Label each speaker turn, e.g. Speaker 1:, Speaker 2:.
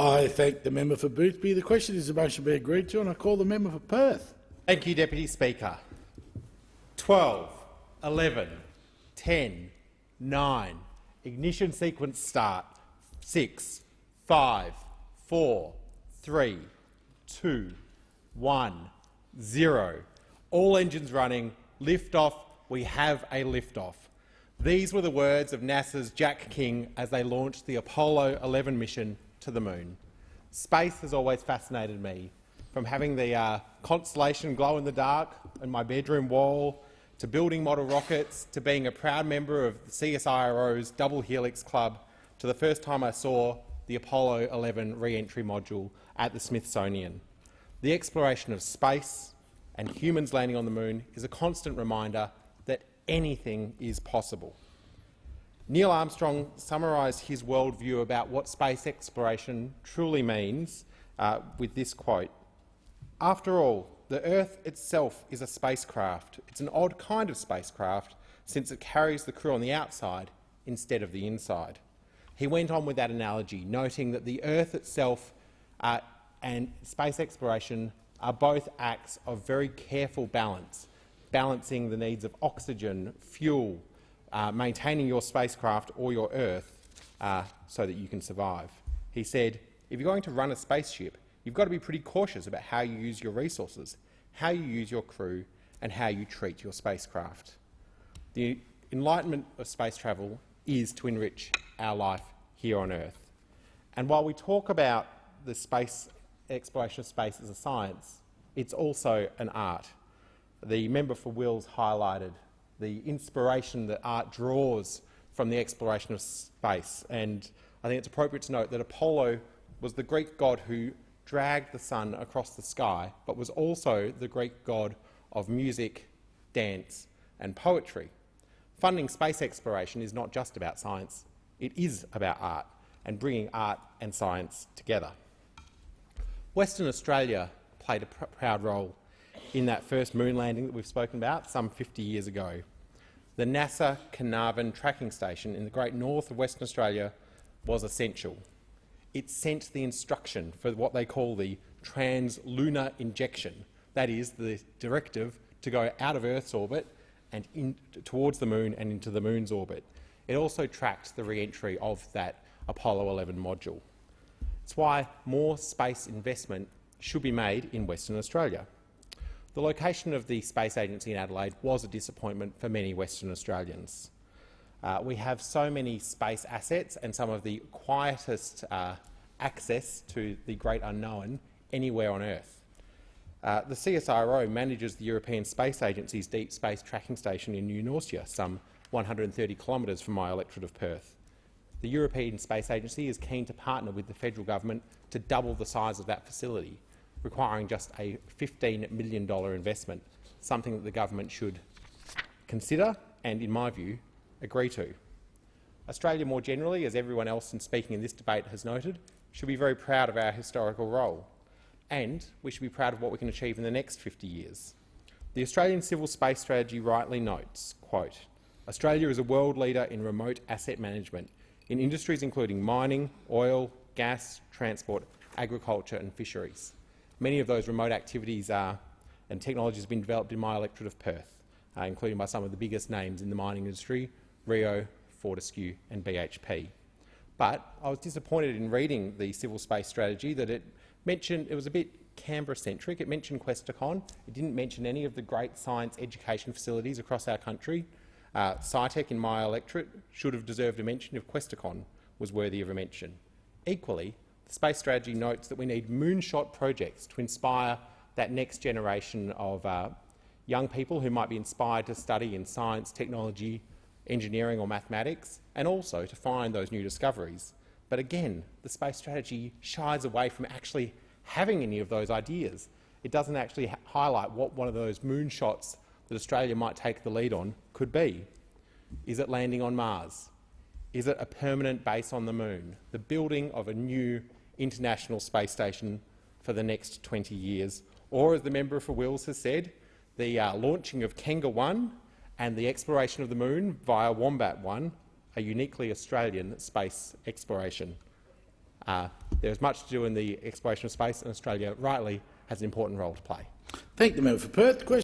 Speaker 1: I thank the member for Boothby. The question is the motion be agreed to, and I call the member for Perth.
Speaker 2: Thank you, Deputy Speaker. 12, 11, 10, 9. Ignition sequence start. 6, 5, 4, 3, 2, 1, 0. All engines running. Lift off. We have a lift off. These were the words of NASA's Jack King as they launched the Apollo 11 mission to the moon. Space has always fascinated me, from having the constellation glow in the dark on my bedroom wall, to building model rockets, to being a proud member of the CSIRO's Double Helix Club, to the first time I saw the Apollo 11 re-entry module at the Smithsonian. The exploration of space and humans landing on the moon is a constant reminder that anything is possible. Neil Armstrong summarised his worldview about what space exploration truly means with this quote: "After all, the Earth itself is a spacecraft. It's an odd kind of spacecraft since it carries the crew on the outside instead of the inside." He went on with that analogy, noting that the Earth itself and space exploration are both acts of very careful balance, balancing the needs of oxygen, fuel, maintaining your spacecraft or your Earth so that you can survive. He said, if you're going to run a spaceship, you've got to be pretty cautious about how you use your resources, how you use your crew, and how you treat your spacecraft. The enlightenment of space travel is to enrich our life here on Earth. And while we talk about the space exploration of space as a science, it's also an art. The member for Wills highlighted the inspiration that art draws from the exploration of space, and I think it's appropriate to note that Apollo was the Greek god who dragged the sun across the sky, but was also the Greek god of music, dance and poetry. Funding space exploration is not just about science, it is about art and bringing art and science together. Western Australia played a proud role in that first moon landing that we've spoken about some 50 years ago. The NASA Carnarvon tracking station in the great north of Western Australia was essential. It sent the instruction for what they call the trans-lunar injection, that is, the directive to go out of Earth's orbit and towards the moon and into the moon's orbit. It also tracked the re-entry of that Apollo 11 module. It's why more space investment should be made in Western Australia. The location of the Space Agency in Adelaide was a disappointment for many Western Australians. We have so many space assets and some of the quietest access to the great unknown anywhere on Earth. The CSIRO manages the European Space Agency's Deep Space Tracking Station in New Norcia, some 130 kilometres from my electorate of Perth. The European Space Agency is keen to partner with the federal government to double the size of that facility, requiring just a $15 million investment, something that the government should consider and, in my view, agree to. Australia more generally, as everyone else in speaking in this debate has noted, should be very proud of our historical role, and we should be proud of what we can achieve in the next 50 years. The Australian Civil Space Strategy rightly notes, quote, "Australia is a world leader in remote asset management in industries including mining, oil, gas, transport, agriculture and fisheries. Many of those remote activities and technologies have been developed in my electorate of Perth, including by some of the biggest names in the mining industry, Rio, Fortescue and BHP. But I was disappointed in reading the Civil Space Strategy that it was a bit Canberra-centric. It mentioned Questacon. It didn't mention any of the great science education facilities across our country. SciTech in my electorate should have deserved a mention if Questacon was worthy of a mention. Equally, the Space Strategy notes that we need moonshot projects to inspire that next generation of young people who might be inspired to study in science, technology, engineering or mathematics, and also to find those new discoveries. But again, the Space Strategy shies away from actually having any of those ideas. It doesn't actually highlight what one of those moonshots that Australia might take the lead on could be. Is it landing on Mars? Is it a permanent base on the moon? The building of a new international space station for the next 20 years? Or, as the member for Wills has said, the launching of Kenga-1 and the exploration of the moon via Wombat-1, a uniquely Australian space exploration. There is much to do in the exploration of space, and Australia rightly has an important role to play.
Speaker 1: Thank the member for Perth.